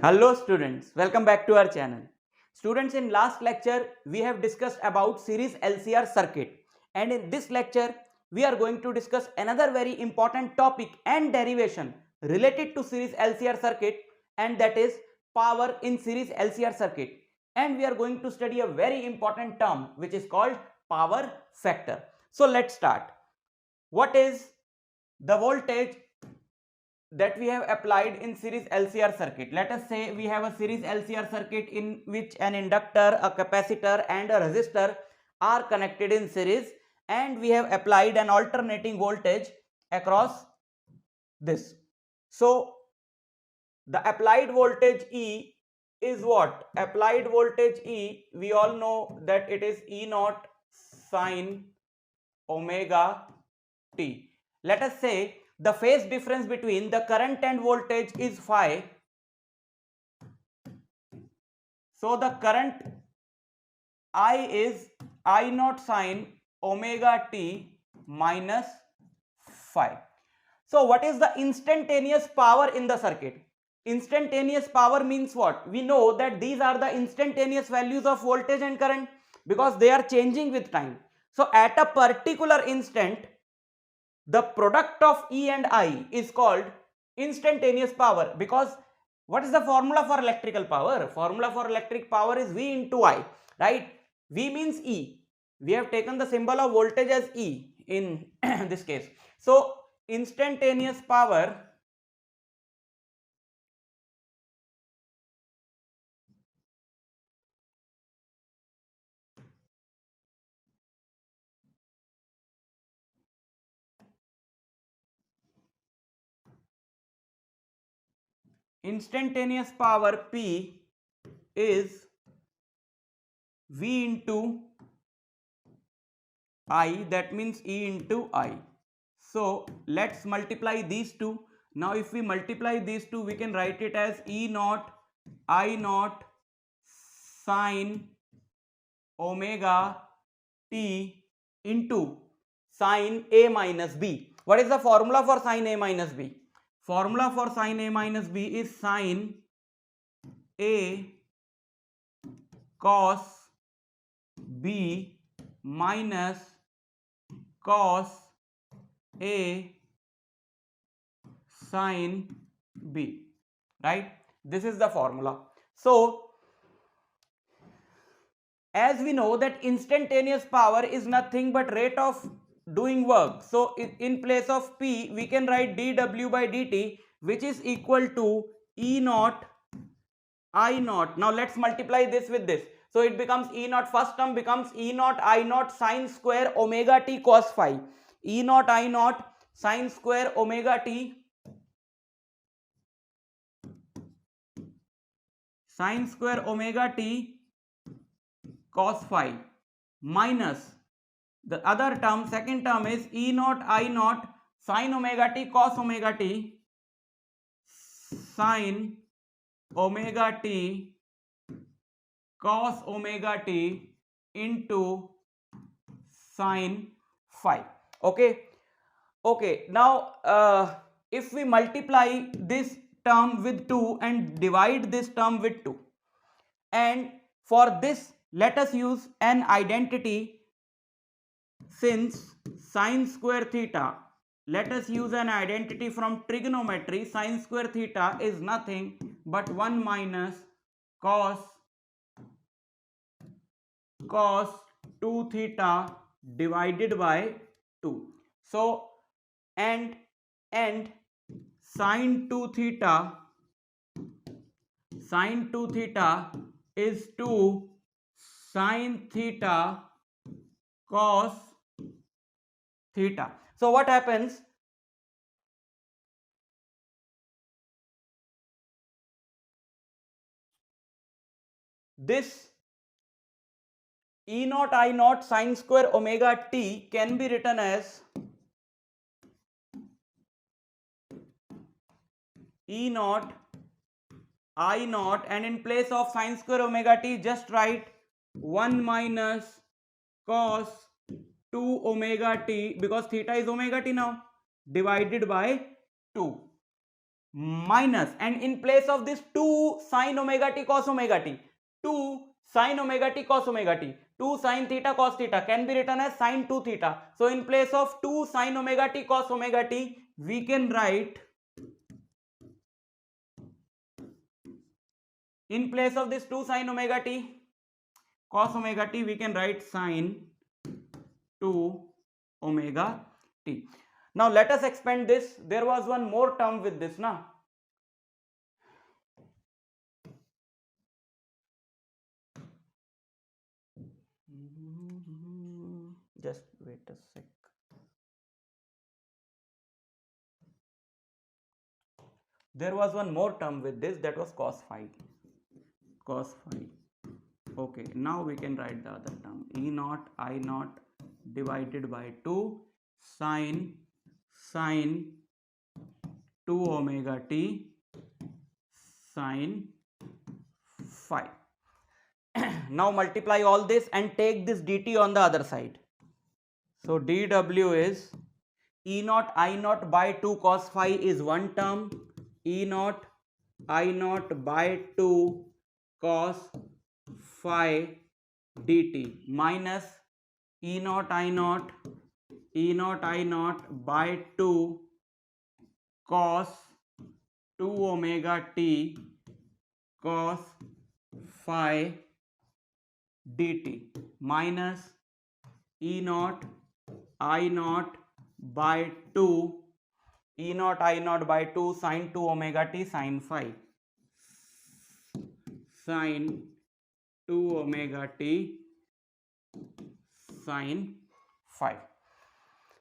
Hello students, welcome back to our channel. Students, in last lecture we have discussed about series LCR circuit, and in this lecture we are going to discuss another very important topic and derivation related to series LCR circuit, and that is power in series LCR circuit. And we are going to study a very important term which is called power factor. So let's start. What is the voltage that we have applied in series LCR circuit? Let us say we have a series LCR circuit in which an inductor, a capacitor and a resistor are connected in series, and we have applied an alternating voltage across this. So the applied voltage E is what? Applied voltage E, we all know that it is E naught sine omega t. Let us say the phase difference between the current and voltage is phi. So the current I is I naught sine omega t minus phi. So what is the instantaneous power in the circuit? Instantaneous power means what? We know that these are the instantaneous values of voltage and current because they are changing with time. So at a particular instant, the product of E and I is called instantaneous power, because what is the formula for electrical power? Formula for electric power is V into I, right? V means E. We have taken the symbol of voltage as E in this case. So instantaneous power P is V into I, that means E into I. So let's multiply these two. Now if we multiply these two, we can write it as E naught I naught sine omega t into sine A minus B. What is the formula for sine A minus B? Formula for sine A minus B is sine A cos B minus cos A sine B, right? This is the formula. So as we know that instantaneous power is nothing but rate of doing work, so in place of P we can write dW by dt, which is equal to E naught I naught. Now let's multiply this with this, so it becomes E naught, first term becomes E naught I naught sine square omega t cos phi. E naught I naught sine square omega t sine square omega t cos phi minus the other term, second term is E naught I naught sine omega t cos omega t sine omega t cos omega t into sine phi. Okay, now if we multiply this term with 2 and divide this term with 2, and for this let us use an identity. Since sine square theta, let us use an identity from trigonometry. Sine square theta is nothing but 1 minus cos 2 theta divided by 2. So and sine 2 theta is 2 sine theta cos theta. So what happens? This E naught I naught sine square omega t can be written as E naught I naught, and in place of sine square omega t just write 1 minus cos 2 omega t, because theta is omega t now, divided by 2. minus, and in place of this 2 sin omega t cos omega t, 2 sin omega t cos omega t, 2 sin theta cos theta can be written as sin 2 theta. So in place of 2 sin omega t cos omega t, we can write, in place of this 2 sin omega t cos omega t, we can write sin 2 omega t. Now let us expand this. There was one more term with this, na? Just wait a sec. There was one more term with this, that was cos phi. Cos phi. Okay, now we can write the other term. E naught I naught divided by 2 sin 2 omega t sin phi. Now multiply all this and take this dt on the other side. So dw is E naught I naught by 2 cos phi is one term, E naught I naught by 2 cos phi dt minus E naught I naught by 2 cos 2 omega t cos phi dt minus E naught I naught by 2 sin 2 omega t sin phi, sin 2 omega t sin phi.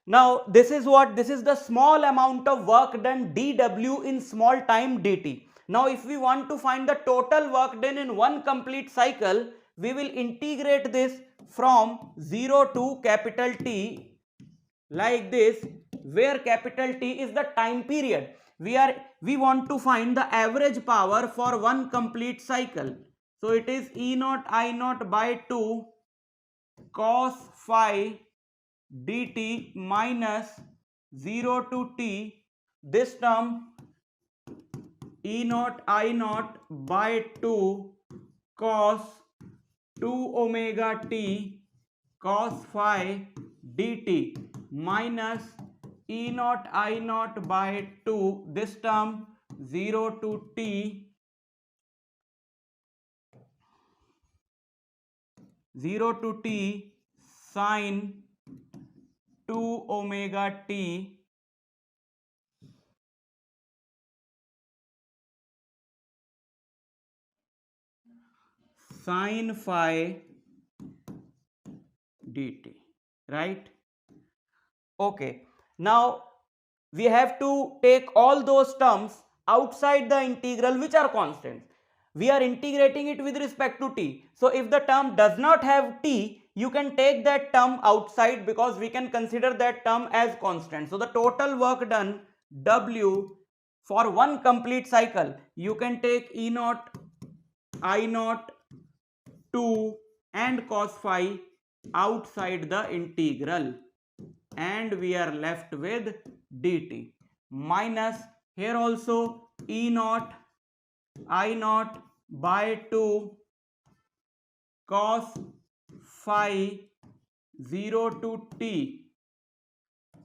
Now this is the small amount of work done dw in small time dt. Now if we want to find the total work done in one complete cycle, we will integrate this from 0 to capital T like this, where capital T is the time period. We want to find the average power for one complete cycle. So it is E naught I naught by 2 cos phi dt minus 0 to t, this term E naught I naught by 2 cos 2 omega t cos phi dt minus E naught I naught by 2, this term 0 to t sin 2 omega t sin phi dt, right? Okay, now we have to take all those terms outside the integral which are constants. We are integrating it with respect to t. So if the term does not have t, you can take that term outside, because we can consider that term as constant. So the total work done W for one complete cycle, you can take E naught I naught 2 and cos phi outside the integral, and we are left with dt minus, here also E naught I naught by 2 cos phi 0 to t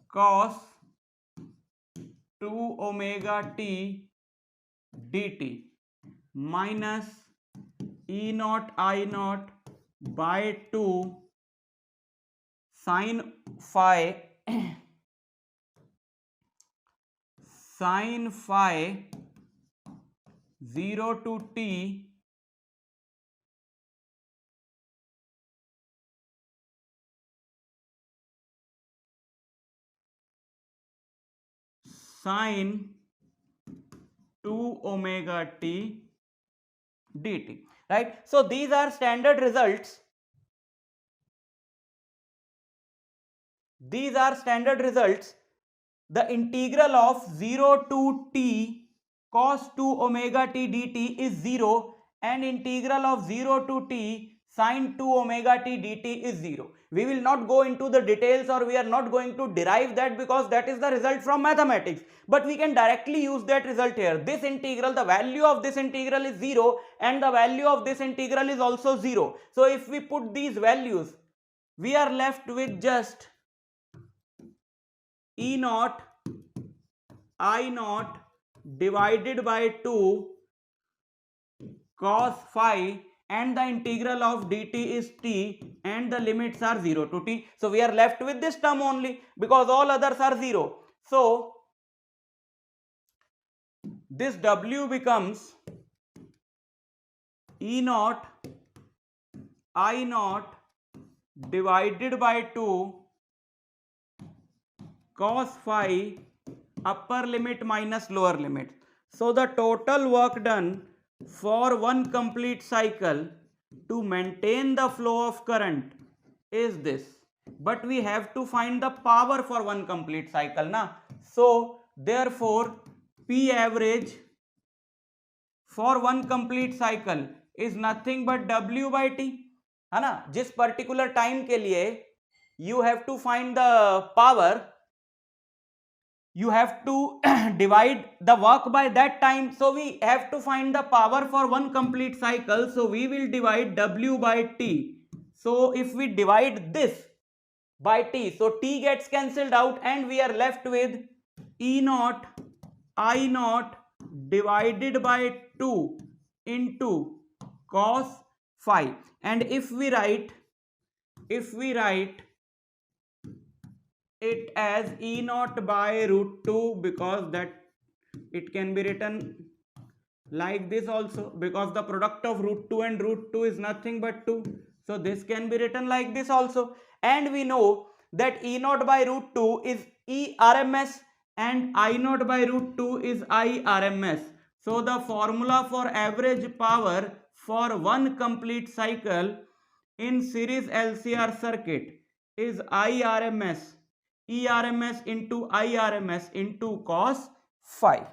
cos 2 omega t dt minus E naught I naught by 2 sin phi sin phi 0 to t sin 2 omega t dt, right? So these are standard results. These are standard results. The integral of 0 to t cos 2 omega t dt is 0, and integral of 0 to t sine 2 omega t dt is 0. We will not go into the details, or we are not going to derive that, because that is the result from mathematics, but we can directly use that result here. This integral, the value of this integral is 0 and the value of this integral is also 0. So if we put these values, we are left with just E naught I naught divided by 2 cos phi, and the integral of dt is t, and the limits are 0 to t. So we are left with this term only, because all others are 0. So this w becomes E naught I naught divided by 2 cos phi upper limit minus lower limit. So the total work done for one complete cycle to maintain the flow of current is this, but we have to find the power for one complete cycle na. So therefore P average for one complete cycle is nothing but W by T, है ना. जिस particular time के लिए you have to find the power, you have to divide the work by that time. So we have to find the power for one complete cycle. So we will divide W by T. So if we divide this by T, so T gets cancelled out and we are left with E naught I naught divided by 2 into cos phi. And if we write it as E naught by root 2, because that it can be written like this also, because the product of root 2 and root 2 is nothing but 2. So this can be written like this also. And we know that E naught by root 2 is E RMS and I naught by root 2 is I RMS. So the formula for average power for one complete cycle in series LCR circuit is IRMS, ERMS into IRMS into cos phi.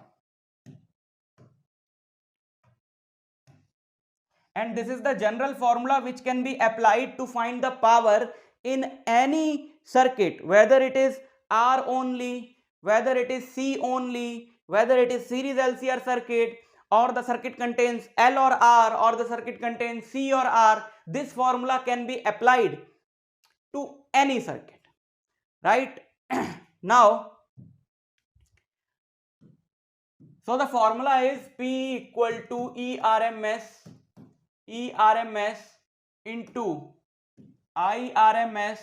And this is the general formula which can be applied to find the power in any circuit, whether it is R only, whether it is C only, whether it is series LCR circuit, or the circuit contains L or R, or the circuit contains C or R. This formula can be applied to any circuit, right? Now, so the formula is P equal to ERMS into IRMS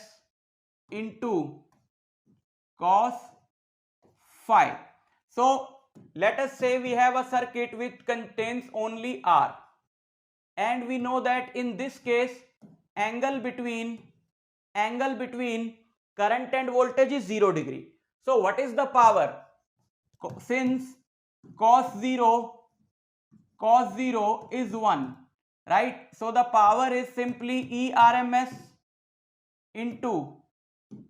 into cos phi. So let us say we have a circuit which contains only R, and we know that in this case angle between current and voltage is 0 degree. So what is the power? Since cos 0 is 1, right? So the power is simply ERMS into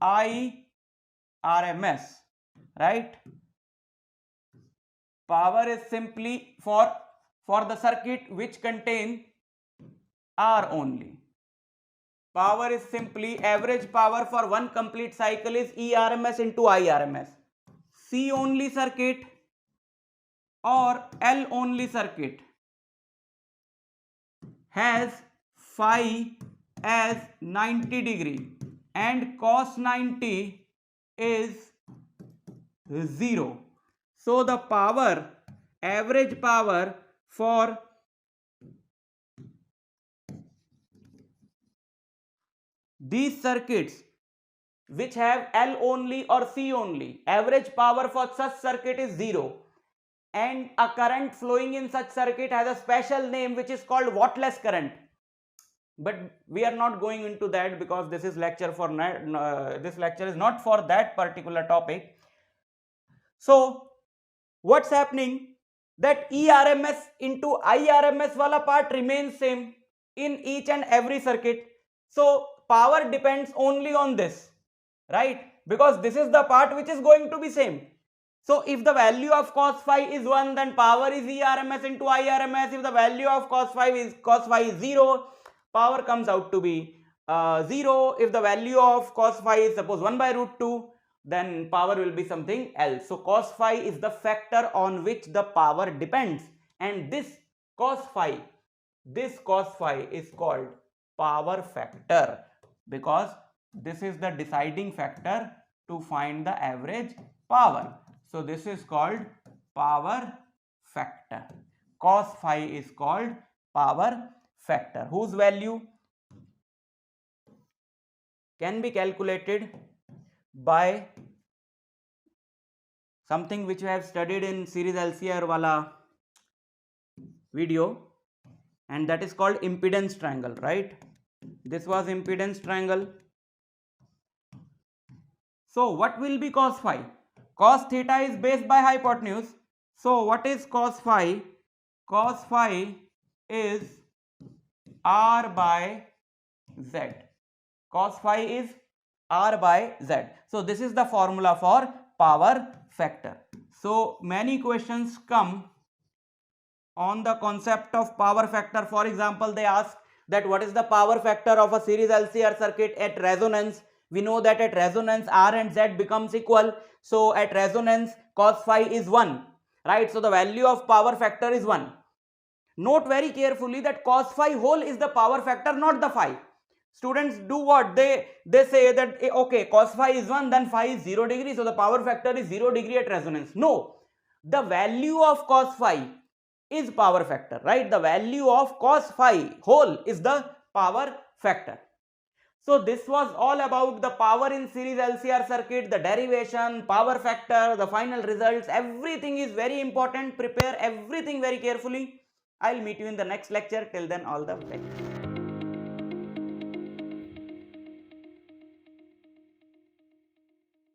IRMS, right? Power is simply for the circuit which contain R only. Power is simply average power for one complete cycle is ERMS into IRMS. C only circuit or L only circuit has phi as 90 degree and cos 90 is 0. So the power, average power for these circuits which have L only or C only, average power for such circuit is 0, and a current flowing in such circuit has a special name which is called wattless current. But we are not going into that, because this is lecture for this lecture is not for that particular topic. So what's happening, that ERMS into IRMS wala part remains same in each and every circuit. So power depends only on this, right? Because this is the part which is going to be same. So if the value of cos phi is 1, then power is ERMS into IRMS. If the value of cos phi is 0, power comes out to be 0. If the value of cos phi is suppose 1 by root 2, then power will be something else. So cos phi is the factor on which the power depends, and this cos phi is called power factor, because this is the deciding factor to find the average power. So this is called power factor. Cos phi is called power factor, whose value can be calculated by something which we have studied in series LCR wala video, and that is called impedance triangle, right? This was impedance triangle. So what will be cos phi? Cos theta is base by hypotenuse. So what is cos phi? Cos phi is R by Z. Cos phi is R by Z. So this is the formula for power factor. So many questions come on the concept of power factor. For example, they ask that what is the power factor of a series LCR circuit at resonance. We know that at resonance R and Z becomes equal. So at resonance cos phi is 1, right? So the value of power factor is 1. Note very carefully that cos phi whole is the power factor, not the phi. Students do what? They say that okay, cos phi is 1, then phi is 0 degree, so the power factor is 0 degree at resonance. No, the value of cos phi is power factor, right? The value of cos phi whole is the power factor. So this was all about the power in series LCR circuit, the derivation, power factor, the final results. Everything is very important. Prepare everything very carefully. I'll meet you in the next lecture. Till then, all the best.